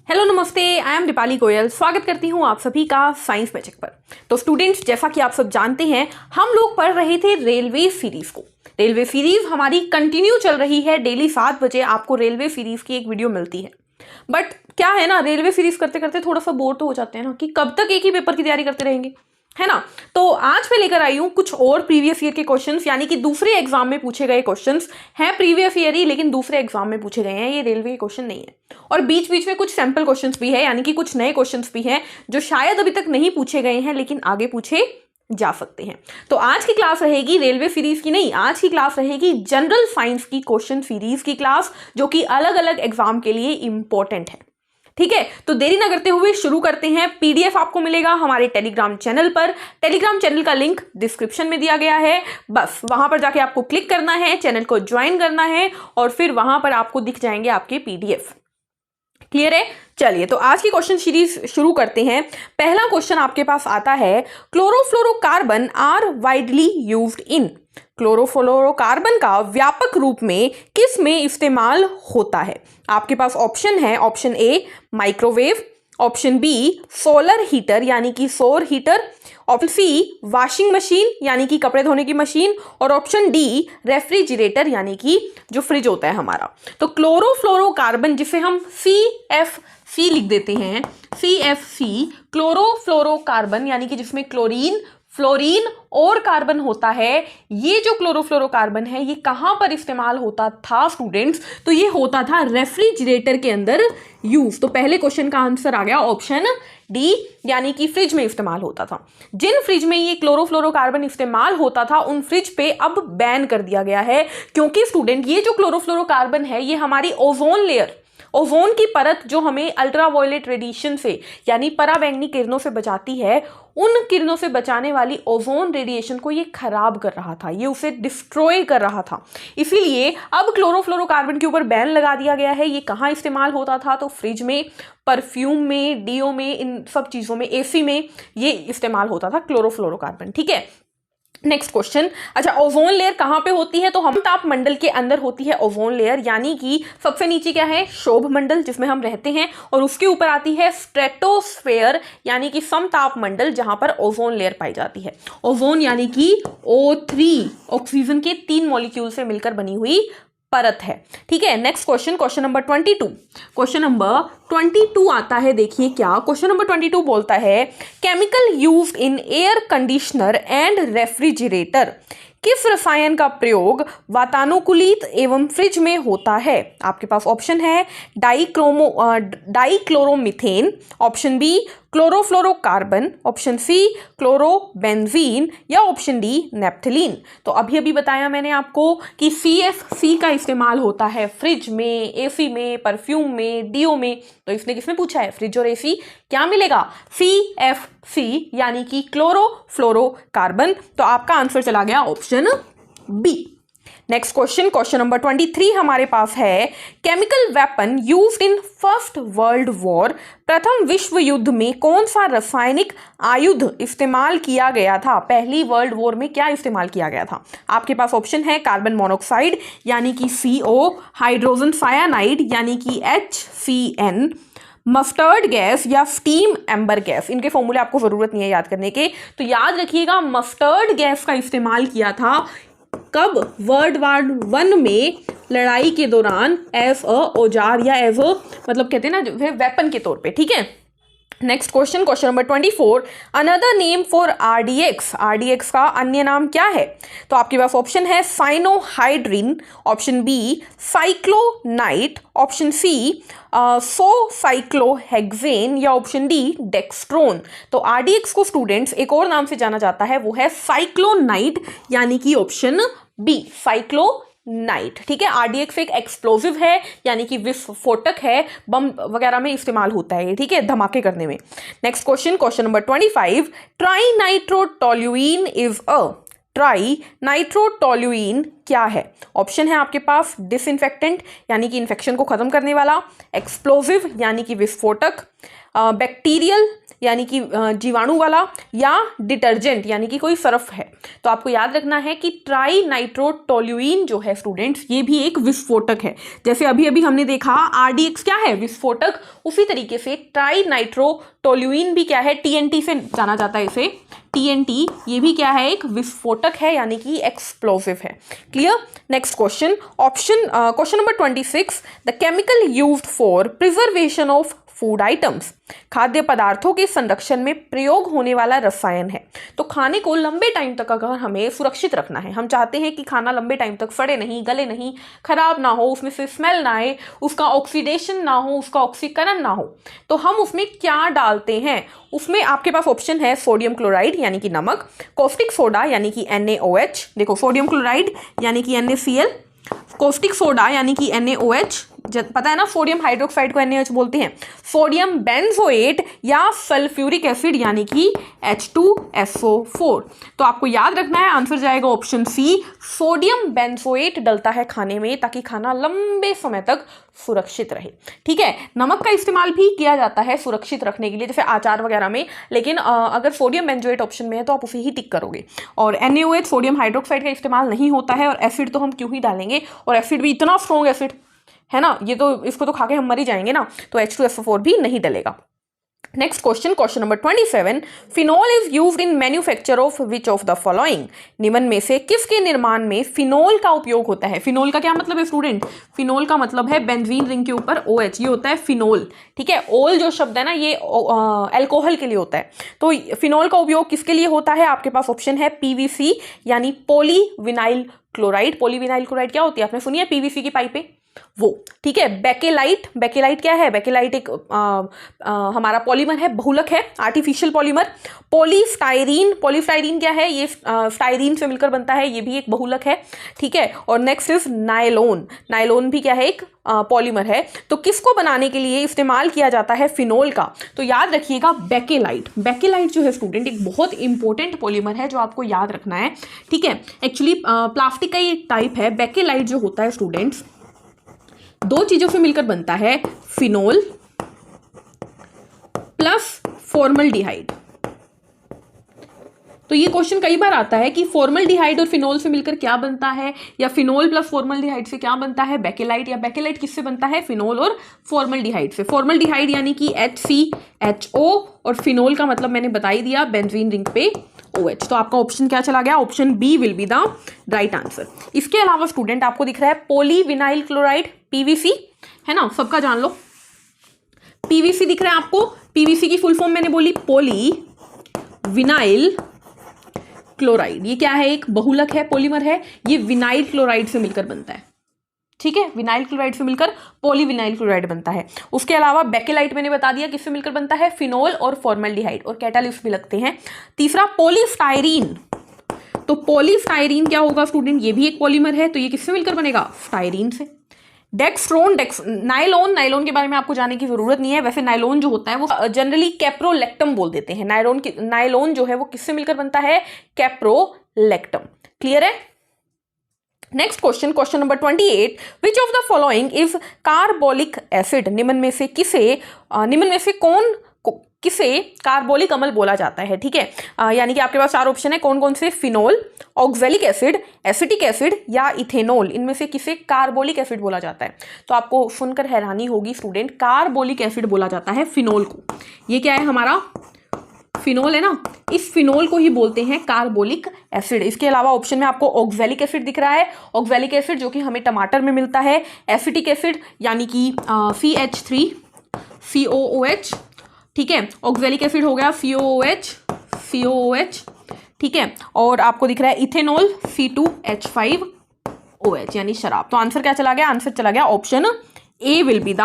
Hello नमस्ते, I am Deepali Goyal. स्वागत करती हूँ आप सभी का साइंस मैजिक पर। तो स्टूडेंट्स, जैसा कि आप सब जानते हैं, हम लोग पढ़ रहे थे रेलवे सीरीज को। रेलवे सीरीज हमारी कंटिन्यू चल रही है। डेली 7 बजे आपको रेलवे सीरीज की एक वीडियो मिलती है। बट क्या है ना, रेलवे सीरीज करते करते थोड़ा सा बोर तो हो जाते हैं ना, कि कब तक एक ही पेपर की तैयारी करते रहेंगे, है ना। तो आज मैं लेकर आई हूं कुछ और प्रीवियस ईयर के क्वेश्चंस, यानी कि दूसरे एग्जाम में पूछे गए क्वेश्चंस हैं। प्रीवियस ईयर ही, लेकिन दूसरे एग्जाम में पूछे गए हैं। ये रेलवे के क्वेश्चन नहीं है। और बीच बीच में कुछ सैंपल क्वेश्चंस भी है, यानी कि कुछ नए क्वेश्चंस भी हैं जो शायद अभी तक नहीं पूछे गए हैं, लेकिन आगे पूछे जा सकते हैं। तो आज की क्लास रहेगी रेलवे सीरीज की नहीं, आज की क्लास रहेगी जनरल साइंस की क्वेश्चन सीरीज की क्लास, जो कि अलग अलग एग्जाम के लिए इंपॉर्टेंट है। ठीक है, तो देरी ना करते हुए शुरू करते हैं। पीडीएफ आपको मिलेगा हमारे टेलीग्राम चैनल पर। टेलीग्राम चैनल का लिंक डिस्क्रिप्शन में दिया गया है। बस वहां पर जाके आपको क्लिक करना है, चैनल को ज्वाइन करना है, और फिर वहां पर आपको दिख जाएंगे आपके पीडीएफ। क्लियर है? चलिए, तो आज की क्वेश्चन सीरीज शुरू करते हैं। पहला क्वेश्चन आपके पास आता है, chlorofluorocarbon are widely used in. Chlorofluorocarbon का व्यापक रूप में किस में इस्तेमाल होता है? आपके पास ऑप्शन है, option A microwave, option B solar heater यानी कि सौर heater, option C washing machine यानी कि कपड़े धोने की मशीन, और ऑप्शन डी रेफ्रिजरेटर यानी कि जो फ्रिज होता है हमारा। तो क्लोरोफ्लोरोकार्बन, जिसे हम CFC लिख देते हैं, CFC क्लोरोफ्लोरोकार्बन, यानी कि जिसमें क्लोरीन, फ्लोरीन और कार्बन होता है। ये जो क्लोरोफ्लोरोकार्बन है, ये कहां पर इस्तेमाल होता था स्टूडेंट्स? तो ये होता था रेफ्रिजरेटर के अंदर यूज। तो पहले क्वेश्चन का आंसर आ गया ऑप्शन डी, यानी कि फ्रिज में इस्तेमाल होता था। जिन फ्रिज में ये क्लोरोफ्लोरोकार्बन इस्तेमाल होता था, उन फ्रिज पे अब बैन कर दिया गया है, क्योंकि स्टूडेंट ये जो क्लोरोफ्लोरोकार्बन है, ये हमारी ओजोन लेयर, ओजोन की परत, जो हमें अल्ट्रावायलेट रेडिएशन से यानी पराबैंगनी किरणों से बचाती है, उन किरणों से बचाने वाली ओजोन रेडिएशन को ये खराब कर रहा था, ये उसे डिस्ट्रॉय कर रहा था। इसीलिए अब क्लोरोफ्लोरोकार्बन के ऊपर बैन लगा दिया गया है। ये कहाँ इस्तेमाल होता था? तो फ्रिज में, परफ्यूम में, डीओ में, इन सब चीज़ों में, एसी में ये इस्तेमाल होता था क्लोरोफ्लोरोकार्बन। ठीक है, नेक्स्ट क्वेश्चन। अच्छा, ओजोन लेयर कहाँ पे होती है? तो हम ताप मंडल के अंदर होती है ओजोन लेयर, यानी कि सबसे नीचे क्या है? शोभ मंडल, जिसमें हम रहते हैं, और उसके ऊपर आती है स्ट्रेटोस्फेयर, यानी कि समताप मंडल, जहां पर ओजोन लेयर पाई जाती है। ओजोन यानी कि O3, ऑक्सीजन के 3 मॉलिक्यूल से मिलकर बनी हुई परत है। ठीक है, next question, question number 22। Question number 22 आता है, देखिए क्या क्वेश्चन नंबर 22 बोलता है, chemical used in air conditioner and refrigerator. किस रसायन का प्रयोग वातानुकूलित एवं फ्रिज में होता है? आपके पास ऑप्शन है dichloromethane, option B chlorofluorocarbon, option C chlorobenzene, या ऑप्शन डी नेप्थलीन। तो अभी बताया मैंने आपको कि CFC का इस्तेमाल होता है फ्रिज में, एसी में, परफ्यूम में, डीओ में। तो इसने किसमें पूछा है? फ्रिज और एसी। क्या मिलेगा? CFC यानी कि क्लोरोफ्लोरोकार्बन। तो आपका आंसर चला गया option B. Next question, question number 23 हमारे पास है, chemical weapon used in first world war. प्रथम विश्व युद्ध में कौन सा रासायनिक आयुध इस्तेमाल किया गया था? पहली वर्ल्ड वॉर में क्या इस्तेमाल किया गया था? आपके पास ऑप्शन है कार्बन मोनोऑक्साइड यानी कि CO, हाइड्रोजन सायानाइड यानी कि HCN, मस्टर्ड गैस, या स्टीम एम्बर गैस। इनके फॉर्मूले आपको जरूरत नहीं है याद करने के, तो याद रखिएगा मस्टर्ड गैस का इस्तेमाल किया था कब? वर्ल्ड वार 1 में लड़ाई के दौरान, एज अ औजार, या एज अ मतलब कहते हैं ना वेपन के तौर पे। ठीक है, next question, question number 24, another name for RDX। RDX का अन्य नाम क्या है? तो आपके पास ऑप्शन है cyanohydrin, option B cyclonite, option C सोसाइक्लोहेक्सेन, या ऑप्शन डी डेक्स्ट्रोन। तो RDX को स्टूडेंट्स एक और नाम से जाना जाता है, वो है साइक्लोनाइट, यानी कि ऑप्शन बी साइक्लोनाइट। ठीक है, RDX एक एक्सप्लोजिव है, यानी कि विस्फोटक है, बम वगैरह में इस्तेमाल होता है। ठीक है, धमाके करने में। Next question, question number 25, trinitrotoluene is a. Trinitrotoluene क्या है? ऑप्शन है आपके पास डिसइंफेक्टेंट यानी कि इन्फेक्शन को खत्म करने वाला, एक्सप्लोजिव यानी कि विस्फोटक, बैक्टीरियल यानी कि जीवाणु वाला, या डिटर्जेंट यानी कि कोई सरफ है। तो आपको याद रखना है कि ट्राई नाइट्रोटोल्यूइन जो है स्टूडेंट्स, ये भी एक विस्फोटक है। जैसे अभी अभी हमने देखा RDX क्या है? विस्फोटक। उसी तरीके से ट्राई नाइट्रोटोल्यूइन भी क्या है? TNT से जाना जाता है इसे, TNT, ये भी क्या है? एक विस्फोटक है यानी कि एक्सप्लोसिव है। Clear? Next question, question number 26, the chemical used for preservation of food items, खाद्य पदार्थों के संरक्षण में प्रयोग होने वाला रसायन है। तो खाने को लंबे टाइम तक अगर हमें सुरक्षित रखना है, हम चाहते हैं कि खाना लंबे टाइम तक सड़े नहीं, गले नहीं, खराब ना हो, उसमें से स्मेल ना आए, उसका ऑक्सीडेशन ना हो, उसका ऑक्सीकरण ना हो, तो हम उसमें क्या डालते हैं? उसमें आपके पास ऑप्शन है सोडियम क्लोराइड यानी कि नमक, कॉस्टिक सोडा यानी कि NaOH, देखो सोडियम क्लोराइड यानी कि NaCl, कॉस्टिक सोडा यानी कि NaOH, पता है ना सोडियम हाइड्रोक्साइड को NaOH बोलते हैं, सोडियम बेंजोएट या सल्फ्यूरिक एसिड यानी कि H2SO4। तो आपको याद रखना है, आंसर जाएगा ऑप्शन सी, सोडियम बेंजोएट डलता है खाने में ताकि खाना लंबे समय तक सुरक्षित रहे। ठीक है, नमक का इस्तेमाल भी किया जाता है सुरक्षित रखने के लिए, जैसे अचार वगैरह में, लेकिन अगर सोडियम बेंजोएट ऑप्शन में है तो आप उसे ही टिक करोगे। और NaOH सोडियम हाइड्रोक्साइड का इस्तेमाल नहीं होता है, और एसिड तो हम क्यों ही डालेंगे, और एसिड भी इतना स्ट्रॉन्ग एसिड है ना, ये तो इसको तो खा के हम मर ही जाएंगे ना, तो H2SO4 भी नहीं डलेगा। Next question, question number 27, phenol is used in manufacture of which of the following, निम्न में से किसके निर्माण में फिनोल का उपयोग होता है? फिनोल का क्या मतलब है स्टूडेंट? फिनोल का मतलब है बेंजीन रिंग के ऊपर OH, ये होता है फिनोल। ठीक है, ओल जो शब्द है ना, ये अल्कोहल के लिए होता है। तो फिनोल का उपयोग किसके लिए होता है? आपके पास ऑप्शन है PVC यानी पॉलीविनाइल क्लोराइड। पॉलीविनाइल क्लोराइड क्या होती है? आपने सुनी है PVC की पाइपें, वो। ठीक है, बेकेलाइट, बेकेलाइट क्या है? बेकेलाइट एक हमारा पॉलीमर है, बहुलक है, आर्टिफिशियल पॉलीमर। पॉलीस्टाइरीन, पॉलीस्टाइरीन क्या है? ये स्टाइरीन से मिलकर बनता है, ये भी एक बहुलक है। ठीक है, और नेक्स्ट इज नायलॉन, नायलॉन भी क्या है? एक पॉलीमर है। तो किसको बनाने के लिए इस्तेमाल किया जाता है फिनोल का? तो याद रखिएगा बेकेलाइट। बेकेलाइट जो है स्टूडेंट एक बहुत इंपॉर्टेंट पॉलीमर है जो आपको याद रखना है। ठीक है, एक्चुअली प्लास्टिक का एक टाइप है। बेकेलाइट जो होता है स्टूडेंट्स, दो चीजों से मिलकर बनता है, फिनोल प्लस फॉर्मल्डिहाइड। तो ये क्वेश्चन कई बार आता है कि फॉर्मल्डिहाइड और फिनोल से मिलकर क्या बनता है, या फिनोल प्लस फॉर्मल्डिहाइड से क्या बनता है? बेकेलाइट। या बेकेलाइट किससे बनता है? फिनोल और फॉर्मल्डिहाइड से। फॉर्मल्डिहाइड यानी कि HCHO, और फिनोल का मतलब मैंने बता ही दिया, बेंजीन रिंग पे OH। तो आपका ऑप्शन क्या चला गया? Option B will be the right answer. इसके अलावा स्टूडेंट आपको दिख रहा है पॉलीविनाइल क्लोराइड, PVC है ना, सबका जान लो। PVC दिख रहा है आपको? PVC की फुल फॉर्म मैंने बोली पॉलीविनाइल क्लोराइड। ये क्या है? एक बहुलक है, पॉलीमर है, ये विनाइल क्लोराइड से मिलकर बनता है। ठीक है, विनाइल क्लोराइड से मिलकर पॉलीविनाइल क्लोराइड बनता है। उसके अलावा बेकेलाइट मैंने बता दिया किससे मिलकर बनता है? फिनोल और फॉर्मल्डिहाइड, और कैटालिस्ट भी लगते हैं। तीसरा पॉलीस्टाइरीन, तो पॉलीस्टाइरीन क्या होगा स्टूडेंट? ये भी एक पॉलीमर है, तो ये किससे मिलकर बनेगा? स्टाइरीन से। डेक्स्ट्रोन, नायलॉन, नायलॉन के बारे में आपको जानने की जरूरत नहीं है। वैसे नायलॉन जो होता है वो जनरली कैप्रोलेक्टम बोल देते हैं। नायलॉन जो है वो किससे मिलकर बनता है? कैप्रोलेक्टम। क्लियर है? Next question, question number 28, which of the following is carbolic acid, निम्न में से किसे कार्बोलिक अम्ल बोला जाता है? ठीक है, यानी कि आपके पास चार ऑप्शन है, कौन कौन से? Phenol, oxalic acid, acetic acid या इथेनॉल। इनमें से किसे कार्बोलिक एसिड बोला जाता है? तो आपको सुनकर हैरानी होगी स्टूडेंट, कार्बोलिक एसिड बोला जाता है फिनोल को। ये क्या है? हमारा फिनोल है ना, इस फिनोल को ही बोलते हैं कार्बोलिक एसिड। इसके अलावा ऑप्शन में आपको ऑक्जेलिक एसिड दिख रहा है, ऑक्जेलिक एसिड जो कि हमें टमाटर में मिलता है, एसिटिक एसिड यानी कि CH3COOH। ठीक है, ऑक्जेलिक एसिड हो गया COOH। ठीक है, और आपको दिख रहा है इथेनॉल C2H5OH यानी शराब। तो आंसर क्या चला गया? आंसर चला गया option A will be the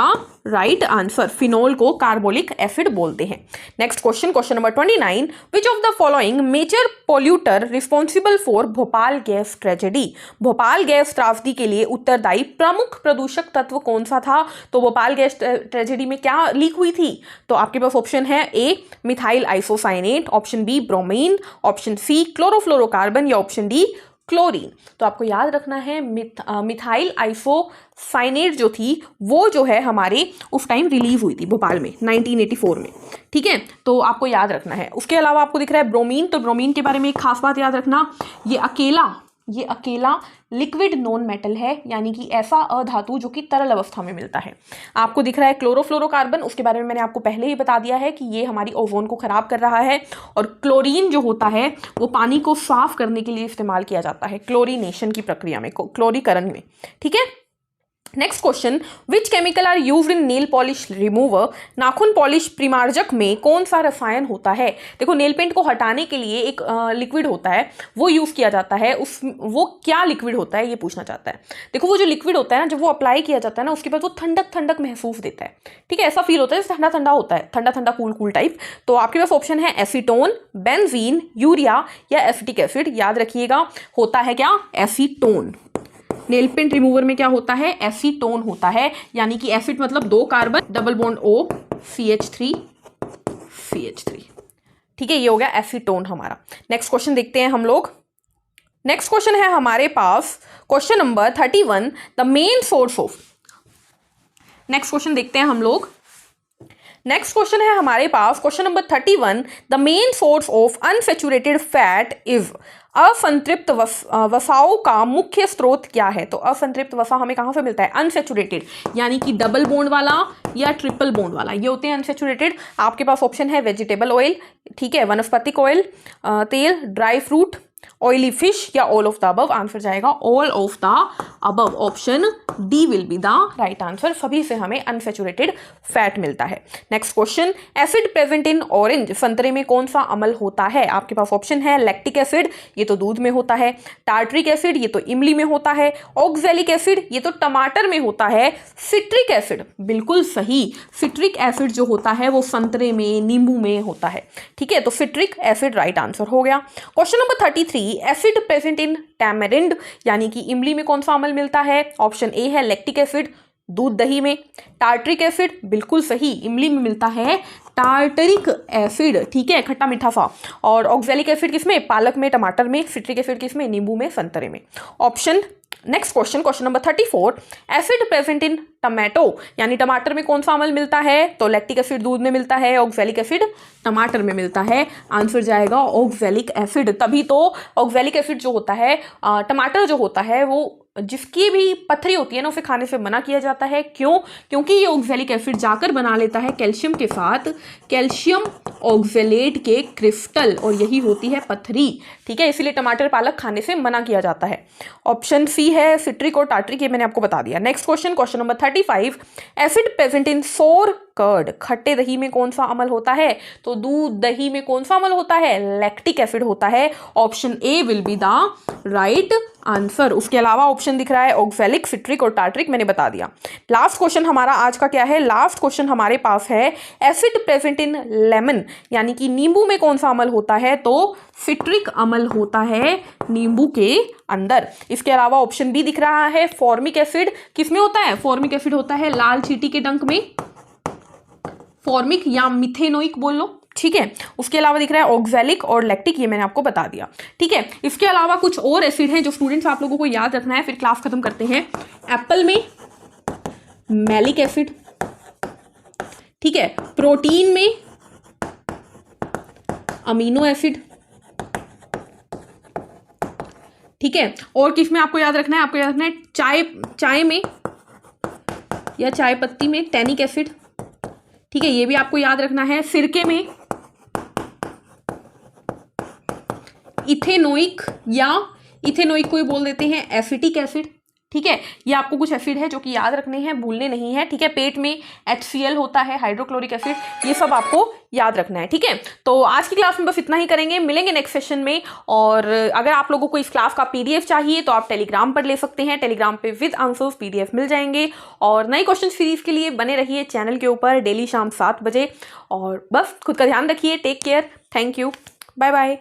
right answer. Phenol को कार्बोलिक एसिड बोलते हैं। Next question, question number 29, which of the following major polluter responsible for Bhopal gas tragedy, Bhopal gas त्रासदी के लिए उत्तरदायी प्रमुख प्रदूषक तत्व कौन सा था? तो भोपाल गैस ट्रेजेडी में क्या लीक हुई थी? तो आपके पास ऑप्शन है A methyl isocyanate, option B bromine, option C chlorofluorocarbon या ऑप्शन डी क्लोरीन। तो आपको याद रखना है मिथाइल आइसोसाइनेट जो थी वो जो है हमारे उस टाइम रिलीज हुई थी भोपाल में 1984 में, ठीक है, तो आपको याद रखना है। उसके अलावा आपको दिख रहा है ब्रोमीन, तो ब्रोमीन के बारे में एक खास बात याद रखना, ये अकेला लिक्विड नॉन मेटल है, यानी कि ऐसा अधातु जो कि तरल अवस्था में मिलता है। आपको दिख रहा है क्लोरोफ्लोरोकार्बन, उसके बारे में मैंने आपको पहले ही बता दिया है कि ये हमारी ओजोन को खराब कर रहा है। और क्लोरीन जो होता है वो पानी को साफ करने के लिए इस्तेमाल किया जाता है क्लोरीनेशन की प्रक्रिया में, क्लोरीकरण में, ठीक है। Next question, which chemical are used in nail polish remover, नाखून पॉलिश परिमार्जक में कौन सा रसायन होता है। देखो नेल पेंट को हटाने के लिए एक लिक्विड होता है वो यूज किया जाता है, वो क्या लिक्विड होता है ये पूछना चाहता है। देखो वो जो लिक्विड होता है ना, जब वो अप्लाई किया जाता है ना उसके बाद वो ठंडक ठंडक महसूस देता है, ठीक है, ऐसा फील होता है जैसे ठंडा ठंडा होता है, ठंडा ठंडा कूल कूल टाइप। तो आपके पास ऑप्शन है एसीटोन, बेंजीन, यूरिया या एसिटिक एसिड। याद रखिएगा होता है क्या, एसीटोन। नेल पेंट रिमूवर में क्या होता है, एसीटोन होता है, यानी कि एसिड मतलब 2 carbon, double bond O, CH3, ठीक है, ये हो गया एसीटोन हमारा। नेक्स्ट क्वेश्चन देखते हैं हम लोग। नेक्स्ट क्वेश्चन है हमारे पास question number 31, the main source of. Next question देखते हैं हम लोग। नेक्स्ट क्वेश्चन है हमारे पास question number 31, the main source of unsaturated fat is. असंतृप्त वसाओं का मुख्य स्रोत क्या है। तो असंतृप्त वसा हमें कहां से मिलता है, अनसैचुरेटेड, यानी कि डबल बॉन्ड वाला या ट्रिपल बॉन्ड वाला, ये होते हैं अनसैचुरेटेड। आपके पास ऑप्शन है वेजिटेबल ऑयल, ठीक है, वनस्पतिक ऑयल, तेल, ड्राई फ्रूट, ऑयली फिश या all of the above. Answer जाएगा all of the above, option D will be the right answer. सभी से हमें अनसैचुरेटेड फैट मिलता है। Next question, acid present in orange, संतरे में कौन सा अम्ल होता है। आपके पास ऑप्शन है लैक्टिक एसिड, ये तो दूध में होता है, टार्ट्रिक एसिड, ये तो इमली में होता है, ऑक्सैलिक एसिड, ये तो टमाटर में होता है, सिट्रिक एसिड, बिल्कुल सही, सिट्रिक एसिड जो होता है वो संतरे में, नींबू में होता है, ठीक है, तो सिट्रिक एसिड राइट आंसर हो गया। क्वेश्चन नंबर 33, एसिड प्रेजेंट इन टैमरिंड, यानी कि इमली में कौन सा अम्ल मिलता है। ऑप्शन ए है लैक्टिक एसिड, दूध दही में, टार्ट्रिक एसिड, बिल्कुल सही, इमली में मिलता है टार्टरिक एसिड, ठीक है, खट्टा मीठा सा। और ऑक्सैलिक एसिड किसमें, पालक में, टमाटर में, सिट्रिक एसिड किसमें, नींबू में, संतरे में, option. Next question, question number 34, acid present इन टमाटो, यानी टमाटर में कौन सा अम्ल मिलता है। तो लैक्टिक एसिड दूध में मिलता है, ऑक्सैलिक एसिड टमाटर में मिलता है। आंसर जाएगा ऑक्सैलिक एसिड। तभी तो ऑक्सैलिक एसिड जो होता है, टमाटर जो होता है वो जिसकी भी पथरी होती है ना उसे खाने से मना किया जाता है। क्यों, क्योंकि ये ऑक्सैलिक एसिड जाकर बना लेता है कैल्शियम के साथ कैल्शियम ऑक्सैलेट के क्रिस्टल, और यही होती है पथरी, ठीक है, इसीलिए टमाटर पालक खाने से मना किया जाता है। ऑप्शन सी है सिट्रिक और टार्ट्रिक, ये मैंने आपको बता दिया। Next question, question number 35, acid present इन सोर कर्ड, खट्टे दही में कौन सा अम्ल होता है। तो दूध दही में कौन सा अम्ल होता है, लैक्टिक एसिड होता है, option A will be the right answer. उसके अलावा ऑप्शन दिख रहा है ऑक्सैलिक, सिट्रिक और टार्ट्रिक, मैंने बता दिया। लास्ट क्वेश्चन हमारा आज का क्या है, लास्ट क्वेश्चन हमारे पास है एसिड प्रेजेंट इन लेमन, यानी कि नींबू में कौन सा अम्ल होता है। तो सिट्रिक अम्ल होता है नींबू के अंदर। इसके अलावा ऑप्शन बी दिख रहा है फॉर्मिक एसिड, किसमें होता है, फॉर्मिक एसिड होता है लाल चींटी के डंक में, फॉर्मिक या मिथेनोइक बोल लो, ठीक है। उसके अलावा दिख रहा है ऑक्सैलिक और लैक्टिक, ये मैंने आपको बता दिया, ठीक है। इसके अलावा कुछ और एसिड हैं जो स्टूडेंट्स आप लोगों को याद रखना है, फिर क्लास खत्म करते हैं। एप्पल में मैलिक एसिड, ठीक है, प्रोटीन में अमीनो एसिड, ठीक है, और किस में आपको याद रखना है, आपको याद रखना है चाय में या चाय पत्ती में टैनिक एसिड, ठीक है, ये भी आपको याद रखना है। सिरके में इथेनोइक या इथेनोइक को बोल देते हैं एसिटिक एसिड, ठीक है, ये आपको कुछ एसिड है जो कि याद रखने हैं, भूलने नहीं है, ठीक है। पेट में HCl होता है, हाइड्रोक्लोरिक एसिड, ये सब आपको याद रखना है, ठीक है। तो आज की क्लास में बस इतना ही करेंगे, मिलेंगे नेक्स्ट सेशन में। और अगर आप लोगों को इस क्लास का PDF चाहिए तो आप टेलीग्राम पर ले सकते हैं, टेलीग्राम पे विद आंसर्स PDF मिल जाएंगे। और नई क्वेश्चन सीरीज के लिए बने रहिए चैनल के ऊपर डेली शाम 7 बजे। और बस खुद का ध्यान रखिए, take care, thank you, bye bye.